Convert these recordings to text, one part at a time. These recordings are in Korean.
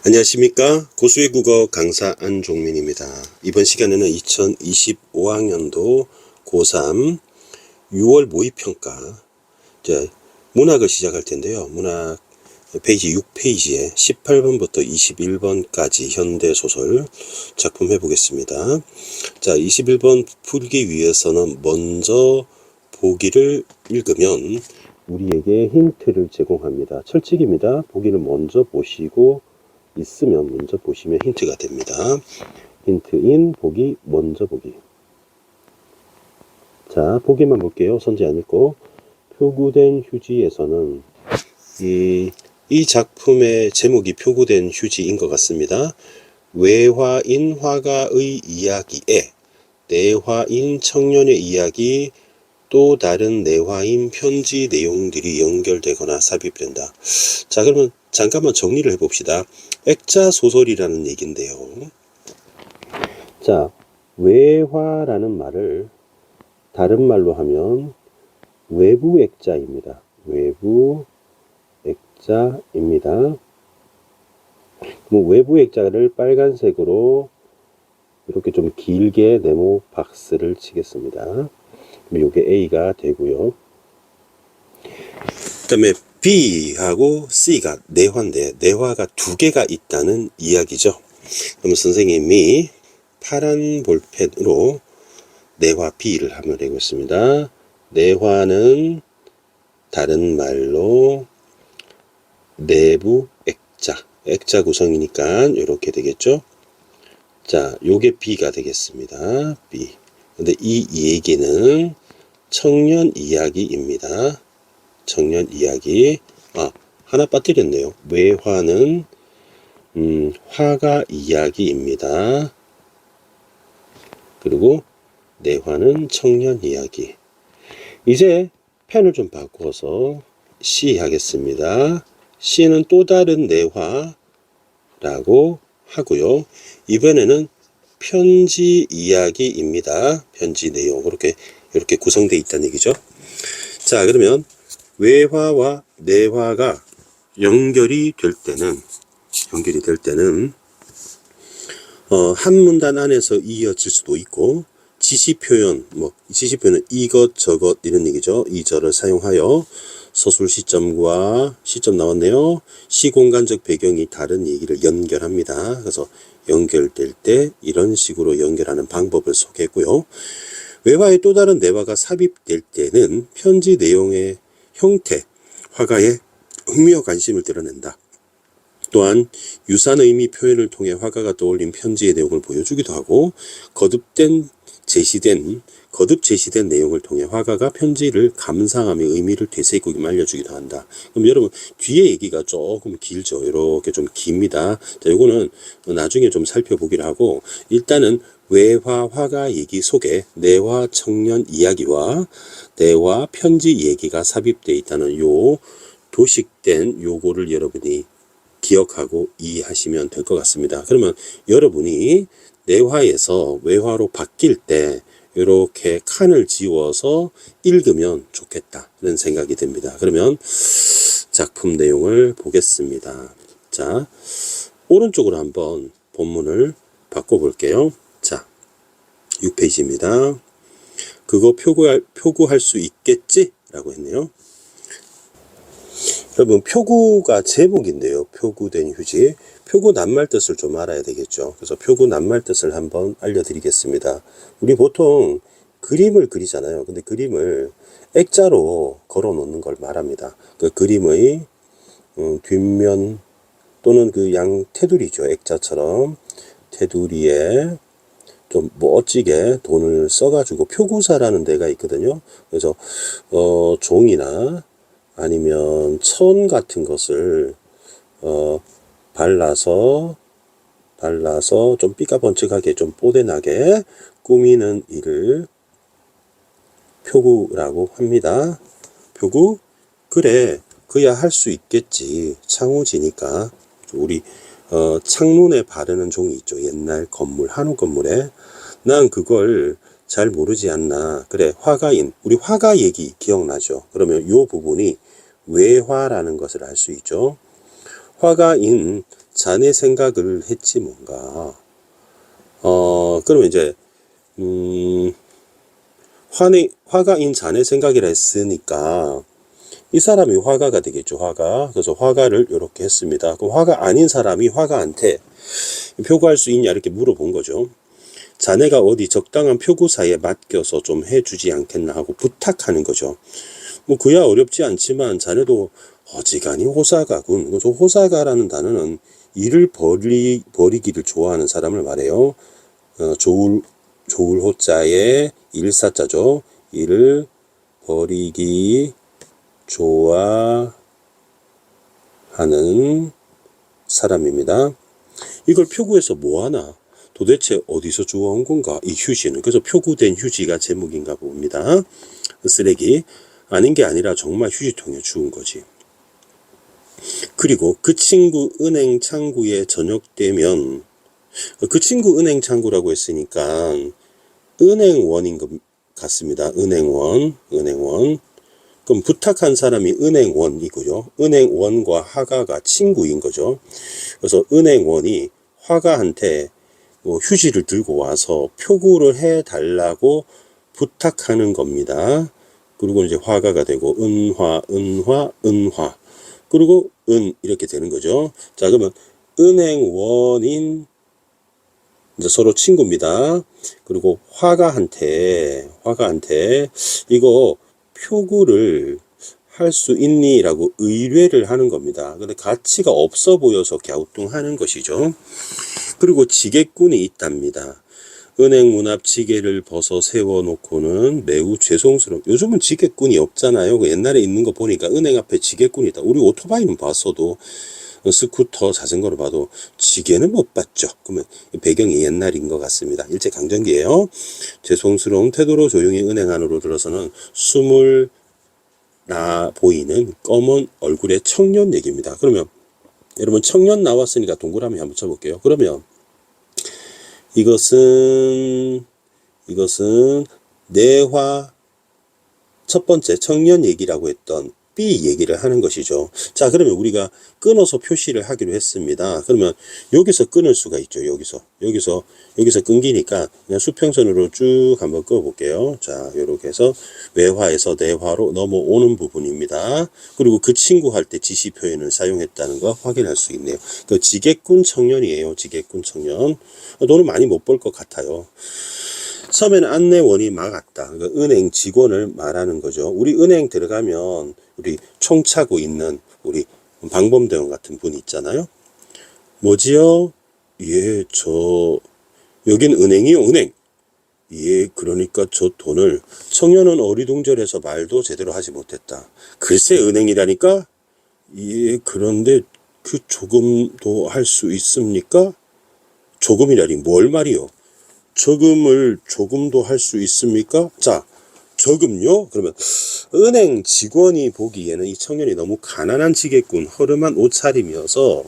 안녕하십니까. 고수의 국어 강사 안종민입니다. 이번 시간에는 2025학년도 고3 6월 모의평가 이제 문학을 시작할 텐데요. 문학 페이지 6페이지에 18번부터 21번까지 현대소설 작품 해보겠습니다. 자, 21번 풀기 위해서는 먼저 보기를 읽으면 우리에게 힌트를 제공합니다. 철칙입니다. 보기를 먼저 보시고 있으면 먼저 보시면 힌트가 됩니다. 힌트인 보기, 먼저 보기. 자, 보기만 볼게요. 선지 안 읽고. 표구된 휴지에서는 이 작품의 제목이 표구된 휴지인 것 같습니다. 외화인 화가의 이야기에 내화인 청년의 이야기, 또 다른 내화인 편지 내용들이 연결되거나 삽입된다. 자, 그러면 잠깐만 정리를 해봅시다. 액자 소설이라는 얘기인데요. 자, 외화라는 말을 다른 말로 하면 외부 액자입니다. 외부 액자입니다. 그럼 외부 액자를 빨간색으로 이렇게 좀 길게 네모 박스를 치겠습니다. 그럼 이게 A가 되고요. 그 다음에 B하고 C가 내화인데 내화가 두 개가 있다는 이야기죠. 그럼 선생님이 파란 볼펜으로 내화 B를 한번 해보겠습니다. 내화는 다른 말로 내부 액자, 액자 구성이니까 이렇게 되겠죠. 자, 요게 B가 되겠습니다. B. 근데 이 얘기는 청년 이야기입니다. 청년 이야기. 하나 빠뜨렸네요. 외화는 화가 이야기입니다. 그리고 내화는 청년 이야기. 이제 펜을 좀 바꿔서 C 하겠습니다. C는 또 다른 내화라고 하고요. 이번에는 편지 이야기입니다. 편지 내용. 이렇게 구성되어 있다는 얘기죠. 자, 그러면 외화와 내화가 연결이 될 때는 한 문단 안에서 이어질 수도 있고, 지시표현, 지시표현은 이것저것 이런 얘기죠. 이저를 사용하여 서술 시점과 시점 나왔네요. 시공간적 배경이 다른 얘기를 연결합니다. 그래서 연결될 때 이런 식으로 연결하는 방법을 소개했고요. 외화의 또 다른 내화가 삽입될 때는 편지 내용의 형태, 화가의 흥미와 관심을 드러낸다. 또한 유사한 의미 표현을 통해 화가가 떠올린 편지의 내용을 보여주기도 하고, 거듭 제시된 내용을 통해 화가가 편지를 감상하며 의미를 되새기고 알려주기도 한다. 그럼 여러분, 뒤에 얘기가 조금 길죠. 이렇게 좀 깁니다. 자, 요거는 나중에 좀 살펴보기로 하고, 일단은 외화 화가 얘기 속에 내화 청년 이야기와 내화 편지 얘기가 삽입되어 있다는 요 도식된 요거를 여러분이 기억하고 이해하시면 될 것 같습니다. 그러면 여러분이 내화에서 외화로 바뀔 때 이렇게 칸을 지워서 읽으면 좋겠다는 생각이 듭니다. 그러면 작품 내용을 보겠습니다. 자, 오른쪽으로 한번 본문을 바꿔볼게요. 자, 6페이지입니다. 그거 표구할 수 있겠지? 라고 했네요. 여러분, 표구가 제목인데요. 표구된 휴지. 표구 낱말 뜻을 좀 알아야 되겠죠. 그래서 표구 낱말 뜻을 한번 알려드리겠습니다. 우리 보통 그림을 그리잖아요. 근데 그림을 액자로 걸어 놓는 걸 말합니다. 그 그림의 뒷면 또는 그 양 테두리죠. 액자처럼 테두리에 좀 멋지게 돈을 써가지고 표구사라는 데가 있거든요. 그래서 종이나 아니면 천 같은 것을 발라서 좀 삐까번쩍하게 좀 뽀대나게 꾸미는 일을 표구라고 합니다. 표구? 그래, 그야 할 수 있겠지. 창호지니까. 우리 창문에 바르는 종이 있죠. 옛날 건물, 한옥 건물에. 난 그걸 잘 모르지 않나. 그래, 화가인, 우리 화가 얘기 기억나죠? 그러면 요 부분이 외화라는 것을 알 수 있죠. 화가인 자네 생각을 했지 뭔가. 그러면 이제 화가인 자네 생각이라 했으니까 이 사람이 화가가 되겠죠. 화가. 그래서 화가를 이렇게 했습니다. 그럼 화가 아닌 사람이 화가한테 표구할 수 있냐 이렇게 물어본 거죠. 자네가 어디 적당한 표구사에 맡겨서 좀 해주지 않겠나 하고 부탁하는 거죠. 뭐 그야 어렵지 않지만 자네도 어지간히 호사가군. 그래서 호사가라는 단어는 일을 버리기를 좋아하는 사람을 말해요. 좋을 호자에 일사자죠. 일을 버리기 좋아하는 사람입니다. 이걸 표구해서 뭐하나? 도대체 어디서 주워온 건가? 이 휴지는. 그래서 표구된 휴지가 제목인가 봅니다. 쓰레기. 아닌 게 아니라 정말 휴지통에 주운 거지. 그리고 그 친구 은행 창구에 저녁 되면, 그 친구 은행 창구라고 했으니까 은행원인 것 같습니다. 은행원. 그럼 부탁한 사람이 은행원이고요. 은행원과 화가가 친구인 거죠. 그래서 은행원이 화가한테 휴지를 들고 와서 표구를 해달라고 부탁하는 겁니다. 그리고 이제 화가가 되고 은화. 그리고 이렇게 되는 거죠. 자, 그러면 은행원인 이제 서로 친구입니다. 그리고 화가한테 이거 표구를 할 수 있니? 라고 의뢰를 하는 겁니다. 근데 가치가 없어 보여서 갸우뚱하는 것이죠. 그리고 지게꾼이 있답니다. 은행 문 앞 지게를 벗어 세워놓고는 매우 죄송스러워. 요즘은 지게꾼이 없잖아요. 옛날에 있는 거 보니까 은행 앞에 지게꾼이 있다. 우리 오토바이는 봤어도, 스쿠터, 자전거를 봐도 지게는 못 봤죠. 그러면 배경이 옛날인 것 같습니다. 일제강점기예요. 죄송스러운 태도로 조용히 은행 안으로 들어서는 숨을 나 보이는 검은 얼굴의 청년 얘기입니다. 그러면 여러분 청년 나왔으니까 동그라미 한번 쳐볼게요. 그러면 이것은 내화 첫 번째 청년 얘기라고 했던 B 얘기를 하는 것이죠. 자, 그러면 우리가 끊어서 표시를 하기로 했습니다. 그러면 여기서 끊을 수가 있죠. 여기서 끊기니까 그냥 수평선으로 쭉 한번 끊어 볼게요. 자, 이렇게 해서 외화에서 내화로 넘어오는 부분입니다. 그리고 그 친구 할 때 지시 표현을 사용했다는 거 확인할 수 있네요. 그 지게꾼 청년이에요. 지게꾼 청년. 돈을 많이 못 벌 것 같아요. 처음에는 안내원이 막았다. 그러니까 은행 직원을 말하는 거죠. 우리 은행 들어가면 우리 총 차고 있는 우리 방범대원 같은 분 있잖아요. 뭐지요? 예, 여긴 은행이요, 은행. 예, 그러니까 저 돈을. 청년은 어리둥절해서 말도 제대로 하지 못했다. 글쎄, 은행이라니까? 예, 그런데 그 조금도 할 수 있습니까? 조금이라니 뭘 말이요? 저금을 조금도 할 수 있습니까? 자, 저금요? 그러면 은행 직원이 보기에는 이 청년이 너무 가난한 지게꾼, 허름한 옷차림이어서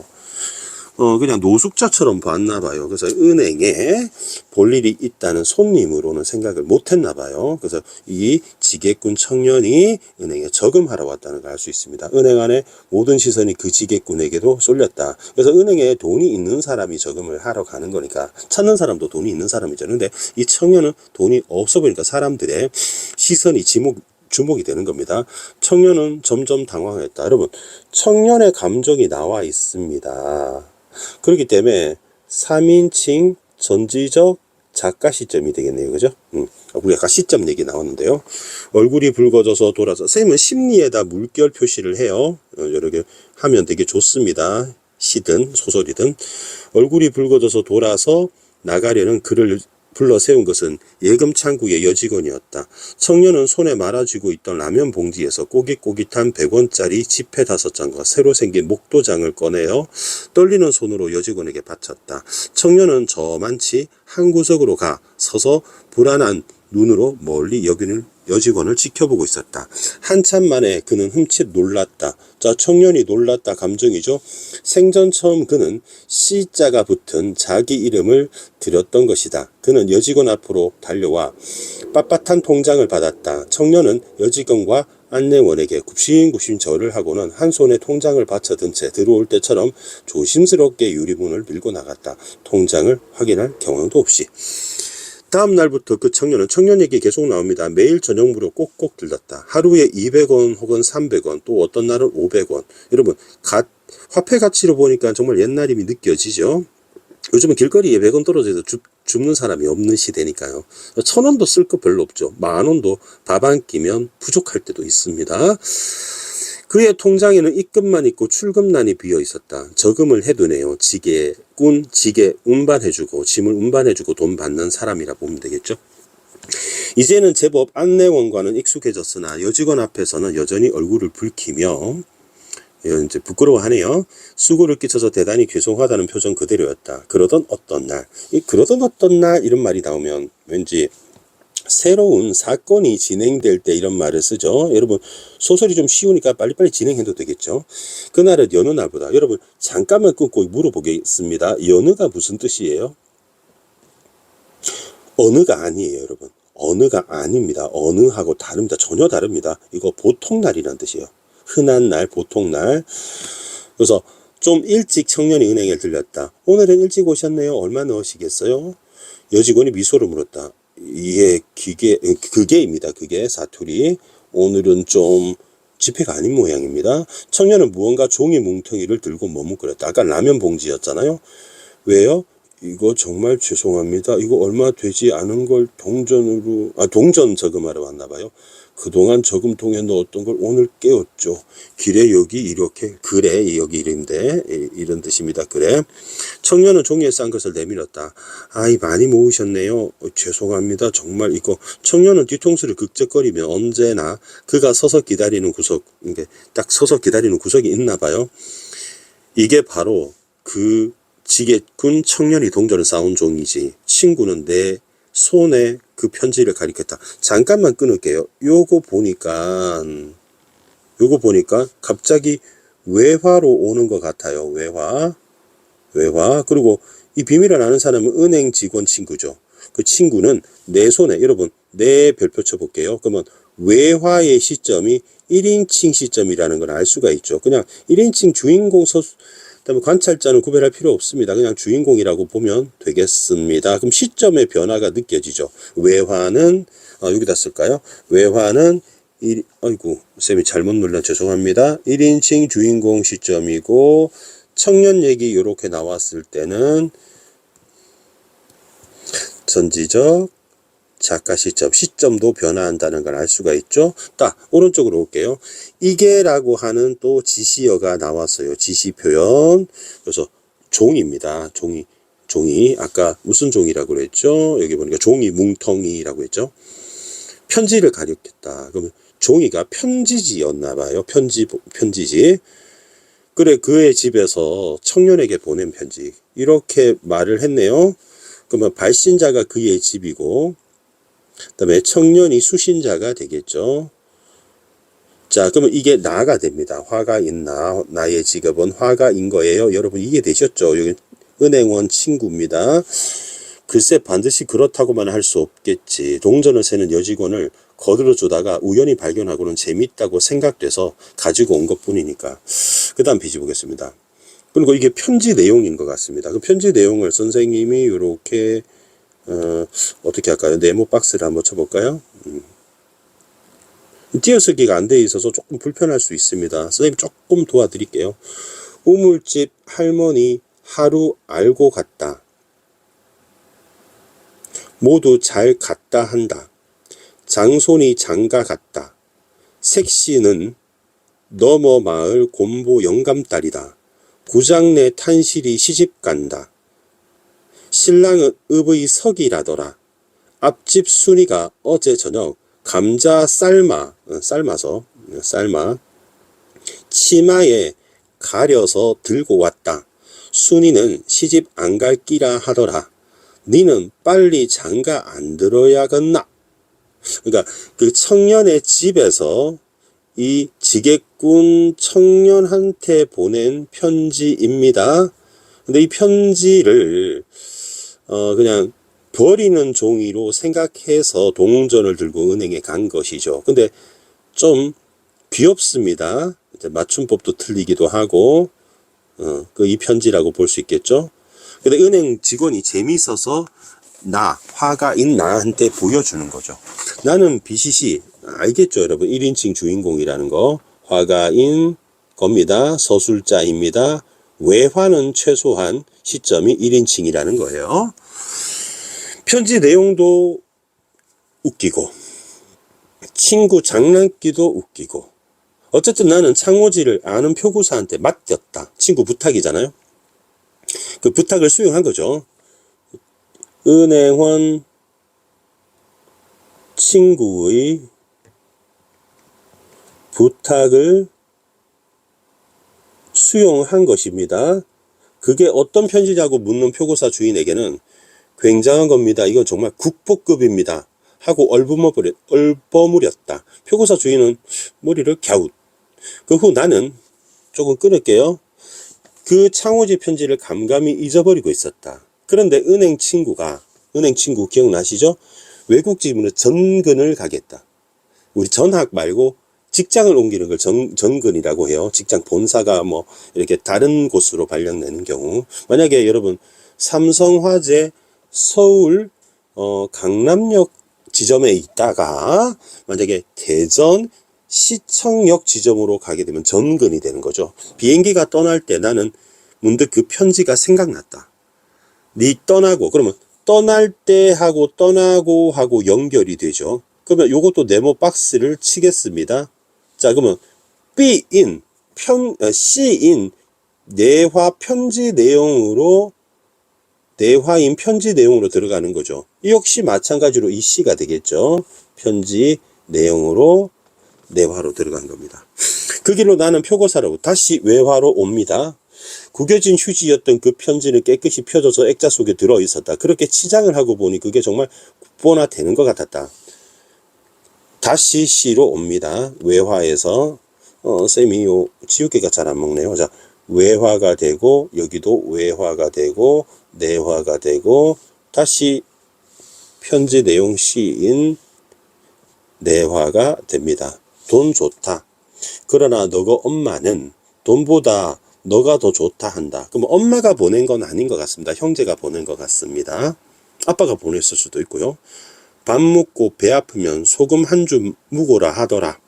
그냥 노숙자처럼 봤나 봐요. 그래서 은행에 볼 일이 있다는 손님으로는 생각을 못 했나 봐요. 그래서 이 지게꾼 청년이 은행에 저금하러 왔다는 걸 알 수 있습니다. 은행 안에 모든 시선이 그 지게꾼에게도 쏠렸다. 그래서 은행에 돈이 있는 사람이 저금을 하러 가는 거니까 찾는 사람도 돈이 있는 사람이죠. 그런데 이 청년은 돈이 없어 보니까 사람들의 시선이 주목이 되는 겁니다. 청년은 점점 당황했다. 여러분, 청년의 감정이 나와 있습니다. 그렇기 때문에 3인칭 전지적 작가 시점이 되겠네요. 그죠? 우리 아까 시점 얘기 나왔는데요. 얼굴이 붉어져서 돌아서, 선생님은 심리에다 물결 표시를 해요. 이렇게 하면 되게 좋습니다. 시든 소설이든. 얼굴이 붉어져서 돌아서 나가려는 그를 불러 세운 것은 예금 창구의 여직원이었다. 청년은 손에 말아쥐고 있던 라면 봉지에서 꼬깃꼬깃한 100원짜리 지폐 5장과 새로 생긴 목도장을 꺼내어 떨리는 손으로 여직원에게 바쳤다. 청년은 저만치 한 구석으로 가 서서 불안한 눈으로 멀리 여직원을 지켜보고 있었다. 한참 만에 그는 흠칫 놀랐다. 자, 청년이 놀랐다 감정이죠. 생전 처음 그는 C자가 붙은 자기 이름을 들였던 것이다. 그는 여직원 앞으로 달려와 빳빳한 통장을 받았다. 청년은 여직원과 안내원에게 굽신굽신 절을 하고는 한 손에 통장을 받쳐든 채 들어올 때처럼 조심스럽게 유리문을 밀고 나갔다. 통장을 확인할 경황도 없이. 다음 날부터 그 청년 얘기 계속 나옵니다. 매일 저녁 무료 꼭꼭 들렀다. 하루에 200원 혹은 300원, 또 어떤 날은 500원. 여러분, 화폐 가치로 보니까 정말 옛날임이 느껴지죠. 요즘은 길거리에 100원 떨어져서 줍는 사람이 없는 시대니까요. 1000원도 쓸 거 별로 없죠. 10,000원도 밥 한 끼면 부족할 때도 있습니다. 그의 통장에는 입금만 있고 출금란이 비어 있었다. 저금을 해두네요. 지게 운반해주고 짐을 운반해주고 돈 받는 사람이라 보면 되겠죠. 이제는 제법 안내원과는 익숙해졌으나 여직원 앞에서는 여전히 얼굴을 붉히며 이제 부끄러워하네요. 수고를 끼쳐서 대단히 죄송하다는 표정 그대로였다. 그러던 어떤 날 이런 말이 나오면 왠지 새로운 사건이 진행될 때 이런 말을 쓰죠. 여러분, 소설이 좀 쉬우니까 빨리빨리 진행해도 되겠죠. 그날은 여느 날보다. 여러분, 잠깐만 끊고 물어보겠습니다. 여느가 무슨 뜻이에요? 어느가 아니에요, 여러분. 어느가 아닙니다. 어느하고 다릅니다. 전혀 다릅니다. 이거 보통 날이란 뜻이에요. 흔한 날, 보통 날. 그래서 좀 일찍 청년이 은행에 들렸다. 오늘은 일찍 오셨네요. 얼마 넣으시겠어요? 여직원이 미소를 물었다. 이게 그게입니다. 그게 사투리. 오늘은 좀 지폐가 아닌 모양입니다. 청년은 무언가 종이 뭉텅이를 들고 머뭇거렸다. 아까 라면 봉지였잖아요. 왜요? 이거 정말 죄송합니다. 이거 얼마 되지 않은 걸 동전 저금하러 왔나 봐요. 그동안 저금통에 넣었던 걸 오늘 깨웠죠. 길에 여기 이렇게, 그래, 여기 이런데, 이런 뜻입니다. 그래. 청년은 종이에 싼 것을 내밀었다. 아이, 많이 모으셨네요. 죄송합니다. 정말 이거. 청년은 뒤통수를 극적거리며 언제나 그가 서서 기다리는 구석, 이게 딱 서서 기다리는 구석이 있나 봐요. 이게 바로 그 지게꾼 청년이 동전을 쌓은 종이지. 친구는 내 손에 그 편지를 가리켰다. 잠깐만 끊을게요. 요거 보니까 갑자기 외화로 오는 것 같아요. 외화. 그리고 이 비밀을 아는 사람은 은행 직원 친구죠. 그 친구는 내 손에, 여러분, 내 별표 쳐볼게요. 그러면 외화의 시점이 1인칭 시점이라는 걸 알 수가 있죠. 그냥 1인칭 주인공 그다음에 관찰자는 구별할 필요 없습니다. 그냥 주인공이라고 보면 되겠습니다. 그럼 시점의 변화가 느껴지죠. 외화는 여기다 쓸까요? 외화는 아이고 쌤이 잘못 눌러 죄송합니다. 1인칭 주인공 시점이고 청년 얘기 이렇게 나왔을 때는 전지적 작가 시점도 변화한다는 걸 알 수가 있죠. 딱 오른쪽으로 올게요. 이게라고 하는 또 지시어가 나왔어요. 지시 표현. 그래서 종입니다. 종이 아까 무슨 종이라고 그랬죠? 여기 보니까 종이 뭉텅이라고 했죠. 편지를 가리켰다. 그러면 종이가 편지지였나 봐요. 편지지. 그래, 그의 집에서 청년에게 보낸 편지. 이렇게 말을 했네요. 그러면 발신자가 그의 집이고 그다음에 청년이 수신자가 되겠죠. 자, 그러면 이게 나가 됩니다. 화가인 나의 직업은 화가인 거예요. 여러분 이해되셨죠? 여기 은행원 친구입니다. 글쎄 반드시 그렇다고만 할 수 없겠지. 동전을 세는 여직원을 거들어주다가 우연히 발견하고는 재밌다고 생각돼서 가지고 온 것뿐이니까. 그 다음 페이지 보겠습니다. 그리고 이게 편지 내용인 것 같습니다. 그 편지 내용을 선생님이 이렇게 어떻게 할까요? 네모 박스를 한번 쳐볼까요? 띄어쓰기가 안 돼 있어서 조금 불편할 수 있습니다. 선생님 조금 도와드릴게요. 우물집 할머니 하루 알고 갔다. 모두 잘 갔다 한다. 장손이 장가 갔다. 색시는 너머 마을 곰보 영감딸이다. 구장내 탄실이 시집 간다. 신랑은 읍의 석이라더라. 앞집 순이가 어제 저녁 감자 삶아서 치마에 가려서 들고 왔다. 순이는 시집 안 갈 끼라 하더라. 니는 빨리 장가 안 들어야겠나? 그러니까 그 청년의 집에서 이 지게꾼 청년한테 보낸 편지입니다. 근데 이 편지를 그냥 버리는 종이로 생각해서 동전을 들고 은행에 간 것이죠. 근데 좀 귀엽습니다. 이제 맞춤법도 틀리기도 하고, 이 편지라고 볼 수 있겠죠. 근데 은행 직원이 재미있어서 화가인 나한테 보여주는 거죠. 나는 BCC, 알겠죠, 여러분? 1인칭 주인공이라는 거. 화가인 겁니다. 서술자입니다. 외화는 최소한 시점이 1인칭이라는 거예요. 편지 내용도 웃기고, 친구 장난기도 웃기고, 어쨌든 나는 창호지를 아는 표구사한테 맡겼다. 친구 부탁이잖아요. 그 부탁을 수용한 거죠. 은행원 친구의 부탁을 수용한 것입니다. 그게 어떤 편지냐고 묻는 표구사 주인에게는 굉장한 겁니다. 이건 정말 국보급입니다. 하고 얼버무렸다. 표구사 주인은 머리를 갸웃. 그 후 나는 조금 끊을게요. 그 창호지 편지를 감감히 잊어버리고 있었다. 그런데 은행 친구 기억나시죠? 외국 지문으로 전근을 가겠다. 우리 전학 말고 직장을 옮기는 걸 전근이라고 해요. 직장 본사가 뭐 이렇게 다른 곳으로 발령내는 경우. 만약에 여러분 삼성화재 서울 강남역 지점에 있다가 만약에 대전 시청역 지점으로 가게 되면 전근이 되는 거죠. 비행기가 떠날 때 나는 문득 그 편지가 생각났다. 떠나고, 그러면 떠날 때 하고 떠나고 하고 연결이 되죠. 그러면 요것도 네모 박스를 치겠습니다. 자, 그러면 B인 C인 내화 편지 내용으로 내화인 편지 내용으로 들어가는 거죠. 이 역시 마찬가지로 이 C가 되겠죠. 편지 내용으로 내화로 들어간 겁니다. 그 길로 나는 표고사로 다시 외화로 옵니다. 구겨진 휴지였던 그 편지는 깨끗이 펴져서 액자 속에 들어있었다. 그렇게 치장을 하고 보니 그게 정말 뻔나 되는 것 같았다. 다시 C로 옵니다. 외화에서 쌤이 요 지우개가 잘 안 먹네요. 자, 외화가 되고 여기도 외화가 되고 내화가 되고 다시 편지 내용 C인 내화가 됩니다. 돈 좋다. 그러나 너가 엄마는 돈보다 너가 더 좋다 한다. 그럼 엄마가 보낸 건 아닌 것 같습니다. 형제가 보낸 것 같습니다. 아빠가 보냈을 수도 있고요. 밥 먹고 배 아프면 소금 한 줌 묵어라 하더라.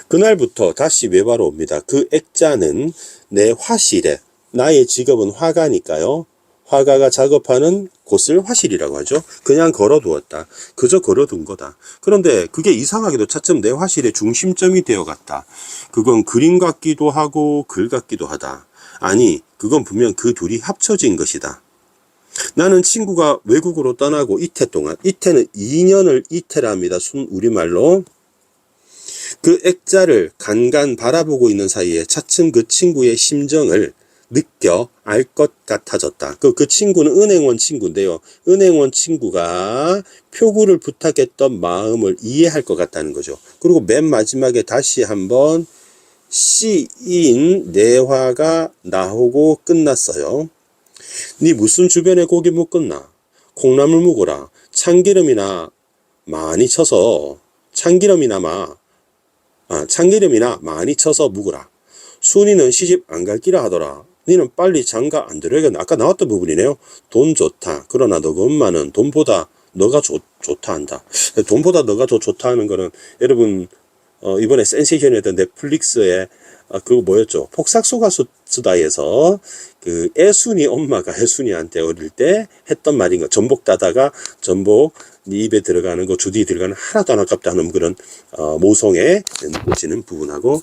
그날부터 다시 외화로 옵니다. 그 액자는 내 화실에, 나의 직업은 화가니까요. 화가가 작업하는 곳을 화실이라고 하죠. 그냥 걸어두었다. 그저 걸어둔 거다. 그런데 그게 이상하게도 차츰 내 화실의 중심점이 되어갔다. 그건 그림 같기도 하고 글 같기도 하다. 아니, 그건 분명 그 둘이 합쳐진 것이다. 나는 친구가 외국으로 떠나고 이태 동안, 이태는 2년을 이태라 합니다. 순 우리말로. 그 액자를 간간 바라보고 있는 사이에 차츰 그 친구의 심정을 느껴 알 것 같아졌다. 그 친구는 은행원 친구인데요. 은행원 친구가 표구를 부탁했던 마음을 이해할 것 같다는 거죠. 그리고 맨 마지막에 다시 한번 시인 내화가 나오고 끝났어요. 네 무슨 주변에 고기 묵었나? 콩나물 묵어라. 참기름이나 많이 쳐서 참기름이나 많이 쳐서 묵어라. 순이는 시집 안 갈 기라 하더라. 니는 빨리 장가 안 들어야겠나? 아까 나왔던 부분이네요. 돈 좋다. 그러나 너가 엄마는 돈보다 너가 좋다 한다. 돈보다 너가 더 좋다 하는 거는 여러분 이번에 센세이션이었던 넷플릭스에 그거 뭐였죠? 폭삭소가 수다에서 그 애순이 엄마가 애순이한테 어릴 때 했던 말인 거. 전복 따다가 전복 네 입에 들어가는 거 주둥이 들어가는 하나도 안 아깝다 하는 그런 모성에 꽂히는 부분하고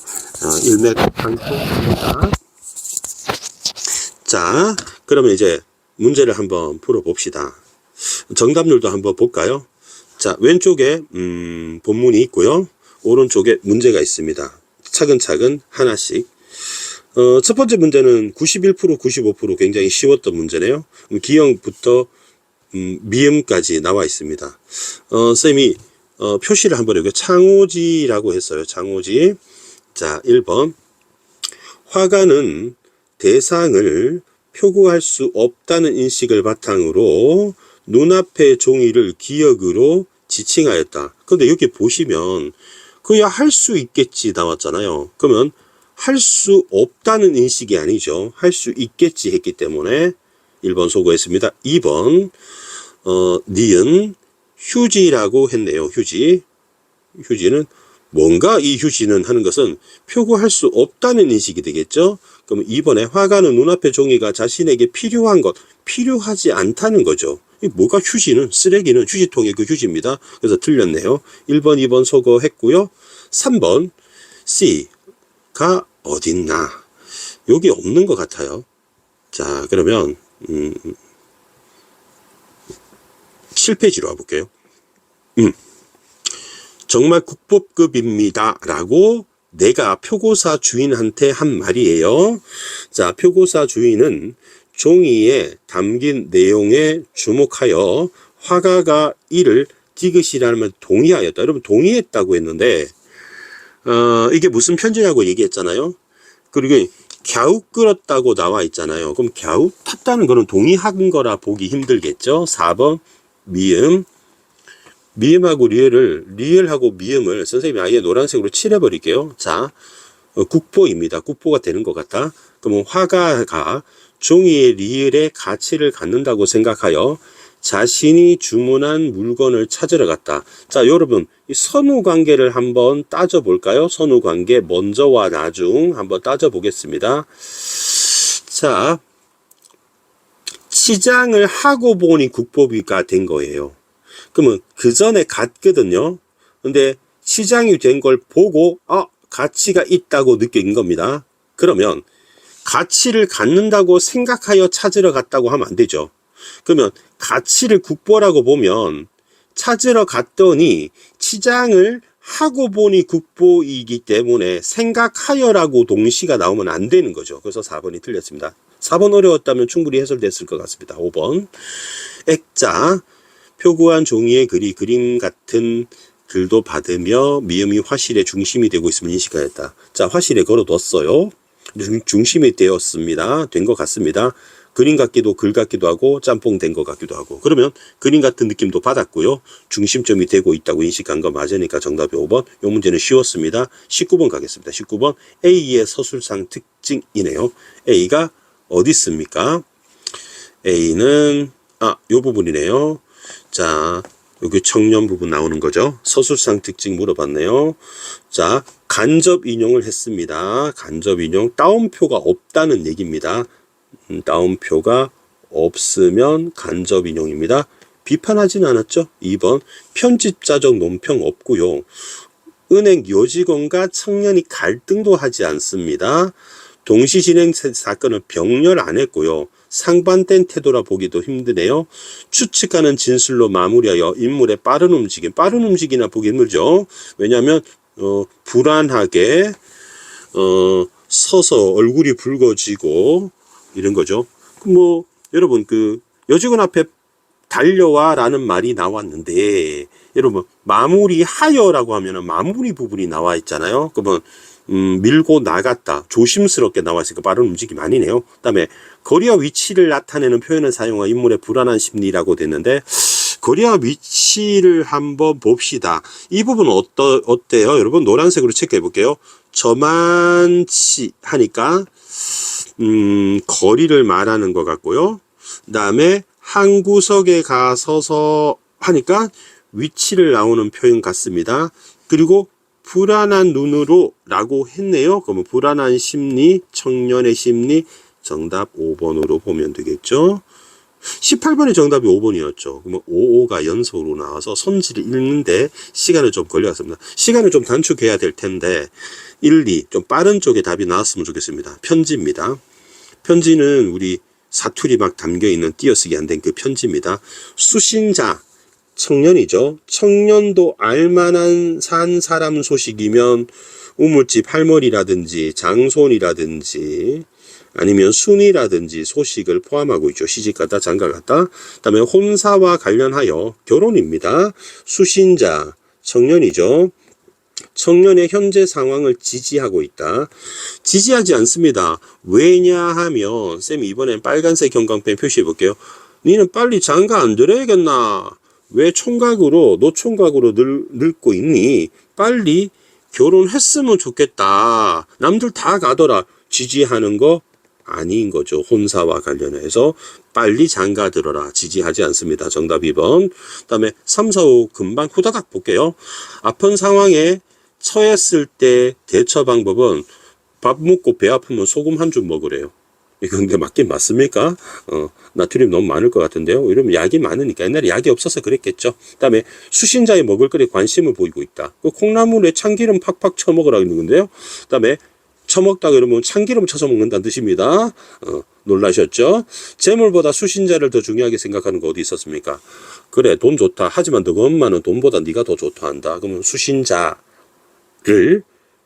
일맥상통합니다. 자, 그러면 이제 문제를 한번 풀어봅시다. 정답률도 한번 볼까요? 자, 왼쪽에 본문이 있고요. 오른쪽에 문제가 있습니다. 차근차근 하나씩. 첫 번째 문제는 91%, 95% 굉장히 쉬웠던 문제네요. 기형부터 미음까지 나와 있습니다. 쌤이 표시를 한번 해볼게요. 창호지라고 했어요. 창호지. 자, 1번. 화가는 대상을 표구할 수 없다는 인식을 바탕으로 눈앞의 종이를 기억으로 지칭하였다. 그런데 여기 보시면 그야 할 수 있겠지 나왔잖아요. 그러면 할 수 없다는 인식이 아니죠. 할 수 있겠지 했기 때문에 1번 소거했습니다. 2번 니은 휴지라고 했네요. 휴지는 뭔가 이 휴지는 하는 것은 표구할 수 없다는 인식이 되겠죠. 그럼 2번에 화가는 눈앞의 종이가 자신에게 필요한 것, 필요하지 않다는 거죠. 뭐가 휴지는, 쓰레기는 휴지통의 그 휴지입니다. 그래서 틀렸네요. 1번, 2번 소거했고요. 3번 C가 어딨나? 여기 없는 것 같아요. 자, 그러면 7페이지로 와볼게요. 정말 국보급입니다 라고 내가 표고사 주인한테 한 말이에요. 자, 표고사 주인은 종이에 담긴 내용에 주목하여 화가가 이를 디귿이라는 동의하였다. 여러분 동의했다고 했는데 이게 무슨 편지라고 얘기했잖아요. 그리고 갸웃 끌었다고 나와 있잖아요. 그럼 갸웃 탔다는 거는 동의한 거라 보기 힘들겠죠. 4번 미음하고 리을하고 미음을 선생님이 아예 노란색으로 칠해버릴게요. 자, 국보입니다. 국보가 되는 것 같다. 그러면 화가가 종이의 리을의 가치를 갖는다고 생각하여 자신이 주문한 물건을 찾으러 갔다. 자, 여러분 이 선후 관계를 한번 따져볼까요? 선후 관계 먼저와 나중 한번 따져보겠습니다. 자, 치장을 하고 보니 국보비가 된 거예요. 그러면 그 전에 갔거든요. 근데 치장이 된 걸 보고 가치가 있다고 느낀 겁니다. 그러면 가치를 갖는다고 생각하여 찾으러 갔다고 하면 안 되죠. 그러면 가치를 국보라고 보면 찾으러 갔더니 치장을 하고 보니 국보이기 때문에 생각하여라고 동시가 나오면 안 되는 거죠. 그래서 4번이 틀렸습니다. 4번 어려웠다면 충분히 해설됐을 것 같습니다. 5번 액자 표구한 종이의 글이 그림 같은 글도 받으며 미음이 화실의 중심이 되고 있음을 인식하였다. 자, 화실에 걸어뒀어요. 중심이 되었습니다. 된 것 같습니다. 그림 같기도 글 같기도 하고 짬뽕 된 것 같기도 하고. 그러면 그림 같은 느낌도 받았고요. 중심점이 되고 있다고 인식한 거 맞으니까 정답이 5번. 이 문제는 쉬웠습니다. 19번 가겠습니다. 19번 A의 서술상 특징이네요. A가 어디 있습니까? A는 요 부분이네요. 자, 여기 청년 부분 나오는 거죠. 서술상 특징 물어봤네요. 자, 간접 인용을 했습니다. 간접 인용, 따옴표가 없다는 얘기입니다. 따옴표가 없으면 간접 인용입니다. 비판하진 않았죠. 2번, 편집자적 논평 없고요. 은행 여직원과 청년이 갈등도 하지 않습니다. 동시 진행 사건을 병렬 안 했고요. 상반된 태도라 보기도 힘드네요. 추측하는 진술로 마무리하여 인물의 빠른 움직이나 보기 힘들죠. 왜냐하면 불안하게 서서 얼굴이 붉어지고 이런 거죠. 뭐 여러분 그 여직원 앞에 달려와라는 말이 나왔는데 여러분 마무리하여라고 하면은 마무리 부분이 나와 있잖아요. 그러면 밀고 나갔다. 조심스럽게 나왔으니까 빠른 움직임 아니네요. 그다음에 거리와 위치를 나타내는 표현을 사용한 인물의 불안한 심리라고 됐는데 거리와 위치를 한번 봅시다. 이 부분은 어때요? 여러분 노란색으로 체크해 볼게요. 저만치 하니까 거리를 말하는 것 같고요. 그다음에 한 구석에 가서서 하니까 위치를 나오는 표현 같습니다. 그리고 불안한 눈으로 라고 했네요. 그러면 불안한 심리, 청년의 심리, 정답 5번으로 보면 되겠죠. 18번의 정답이 5번이었죠. 그러면 55가 연속으로 나와서 선지를 읽는데 시간을 좀 걸려갔습니다. 시간을 좀 단축해야 될 텐데 1, 2, 좀 빠른 쪽에 답이 나왔으면 좋겠습니다. 편지입니다. 편지는 우리 사투리 막 담겨있는 띄어쓰기 안 된 그 편지입니다. 수신자, 청년이죠. 청년도 알만한 산 사람 소식이면 우물집 할머니라든지 장손이라든지 아니면 순이라든지 소식을 포함하고 있죠. 시집갔다 장가갔다. 그다음에 혼사와 관련하여 결혼입니다. 수신자, 청년이죠. 청년의 현재 상황을 지지하고 있다. 지지하지 않습니다. 왜냐하면 쌤이 이번엔 빨간색 형광펜 표시해 볼게요. 니는 빨리 장가 안 들어야겠나? 왜 노총각으로 늙고 있니? 빨리 결혼했으면 좋겠다. 남들 다 가더라. 지지하는 거 아닌 거죠. 혼사와 관련해서 빨리 장가들어라. 지지하지 않습니다. 정답 2번. 그다음에 3, 4, 5 금방 후다닥 볼게요. 아픈 상황에 처했을 때 대처 방법은 밥 먹고 배 아프면 소금 한 줌 먹으래요. 이거 근데 맞긴 맞습니까? 나트륨 너무 많을 것 같은데요. 이러면 약이 많으니까 옛날에 약이 없어서 그랬겠죠. 그다음에 수신자의 먹을 거리에 관심을 보이고 있다. 그 콩나물에 참기름 팍팍 쳐먹으라고 있는 건데요. 그다음에 처먹다 그러면 참기름 쳐서 먹는다는 뜻입니다. 놀라셨죠? 재물보다 수신자를 더 중요하게 생각하는 거 어디 있었습니까? 그래, 돈 좋다. 하지만 너 엄마는 돈보다 네가 더 좋다 한다. 그러면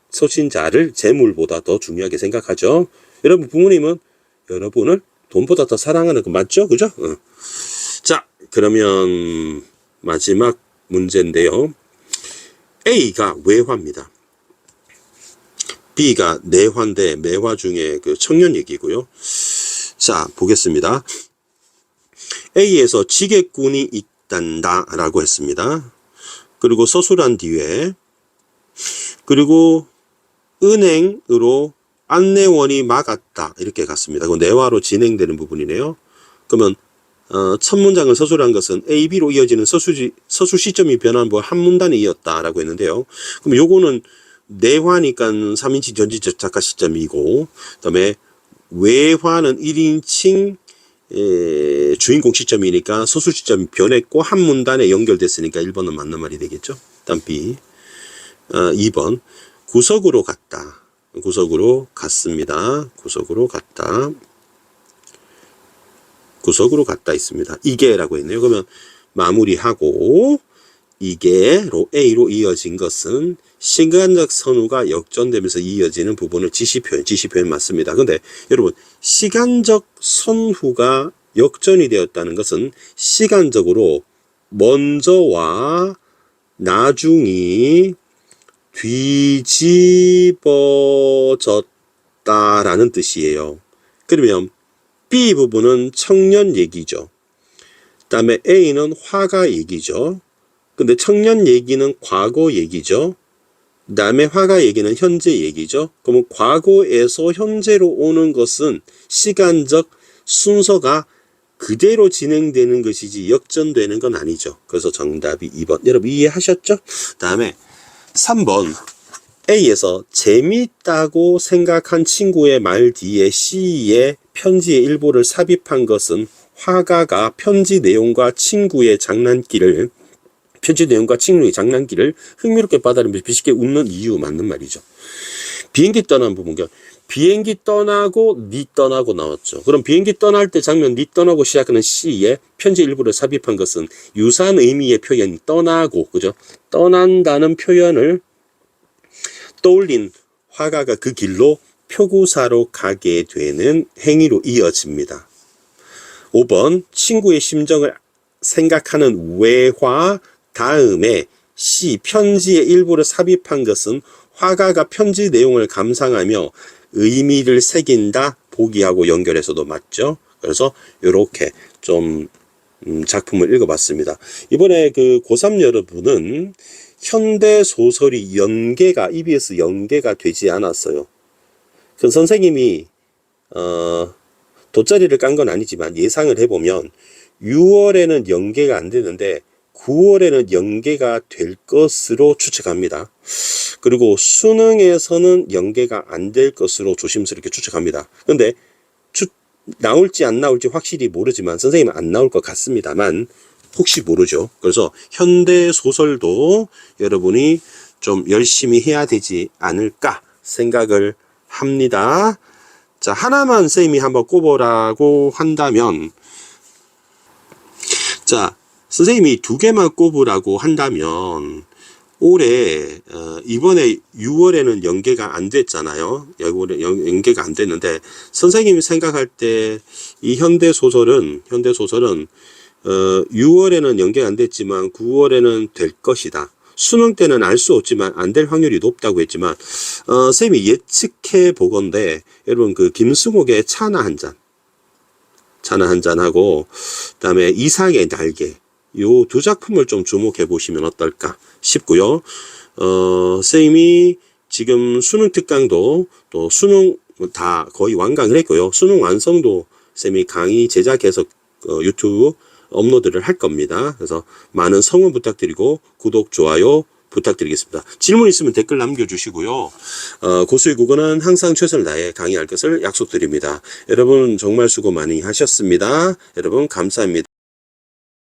수신자를 재물보다 더 중요하게 생각하죠. 여러분 부모님은 여러분을 돈보다 더 사랑하는 거 맞죠? 그죠? 자, 그러면 마지막 문제인데요. A가 외화입니다. B가 내화인데 매화 중에 그 청년 얘기고요. 자, 보겠습니다. A에서 지게꾼이 있단다 라고 했습니다. 그리고 서술한 뒤에 그리고 은행으로 안내원이 막았다 이렇게 갔습니다. 그 내화로 진행되는 부분이네요. 그러면 첫 문장을 서술한 것은 A, B로 이어지는 서술 시점이 변한 한 문단에 이었다라고 했는데요. 그럼 요거는 내화니까 3인칭 전지적 작가 시점이고, 그다음에 외화는 1인칭 주인공 시점이니까 서술 시점이 변했고 한 문단에 연결됐으니까 1번은 맞는 말이 되겠죠. 다음 B. 2번 구석으로 갔다. 구석으로 갔습니다. 구석으로 갔다. 구석으로 갔다 있습니다. 이게라고 했네요. 그러면 마무리하고 이게로 A로 이어진 것은 시간적 선후가 역전되면서 이어지는 부분을 지시표현 맞습니다. 근데 여러분 시간적 선후가 역전이 되었다는 것은 시간적으로 먼저와 나중이 뒤집어졌다라는 뜻이에요. 그러면 B 부분은 청년 얘기죠. 그 다음에 A는 화가 얘기죠. 근데 청년 얘기는 과거 얘기죠. 그 다음에 화가 얘기는 현재 얘기죠. 그러면 과거에서 현재로 오는 것은 시간적 순서가 그대로 진행되는 것이지 역전되는 건 아니죠. 그래서 정답이 2번. 여러분 이해하셨죠? 그 다음에 3번 A에서 재미있다고 생각한 친구의 말 뒤에 C의 편지의 일부를 삽입한 것은 화가가 편지 내용과 친구의 장난기를 흥미롭게 받아들이면서 비쉽게 웃는 이유 맞는 말이죠. 비행기 떠난 부분, 비행기 떠나고 니 떠나고 나왔죠. 그럼 비행기 떠날 때 장면 니 떠나고 시작하는 C의 편지 일부를 삽입한 것은 유사한 의미의 표현 떠나고, 그죠? 떠난다는 표현을 떠올린 화가가 그 길로 표구사로 가게 되는 행위로 이어집니다. 5번 친구의 심정을 생각하는 외화 다음에 C 편지의 일부를 삽입한 것은 화가가 편지 내용을 감상하며 의미를 새긴다 보기하고 연결해서도 맞죠. 그래서 이렇게 좀 작품을 읽어봤습니다. 이번에 그 고3 여러분은 현대 소설이 연계가 EBS 연계가 되지 않았어요. 그 선생님이 돗자리를 깐 건 아니지만 예상을 해보면 6월에는 연계가 안 되는데 9월에는 연계가 될 것으로 추측합니다. 그리고 수능에서는 연계가 안 될 것으로 조심스럽게 추측합니다. 근데 나올지 안 나올지 확실히 모르지만 선생님은 안 나올 것 같습니다만 혹시 모르죠. 그래서 현대 소설도 여러분이 좀 열심히 해야 되지 않을까 생각을 합니다. 자, 하나만 선생님이 한번 꼽으라고 한다면, 자, 선생님이 2개만 꼽으라고 한다면 올해 이번에 6월에는 연계가 안 됐잖아요. 연계가 안 됐는데 선생님이 생각할 때 이 현대 소설은 6월에는 연계가 안 됐지만 9월에는 될 것이다. 수능 때는 알 수 없지만 안 될 확률이 높다고 했지만 선생님이 예측해 보건데 여러분 그 김승옥의 차나 한 잔하고 그다음에 이상의 날개 요 두 작품을 좀 주목해 보시면 어떨까 싶고요. 쌤이 지금 수능 특강도 또 수능 다 거의 완강을 했고요. 수능 완성도 쌤이 강의 제작해서 유튜브 업로드를 할 겁니다. 그래서 많은 성원 부탁드리고 구독, 좋아요 부탁드리겠습니다. 질문 있으면 댓글 남겨주시고요. 고수의 국어는 항상 최선을 다해 강의할 것을 약속드립니다. 여러분 정말 수고 많이 하셨습니다. 여러분 감사합니다.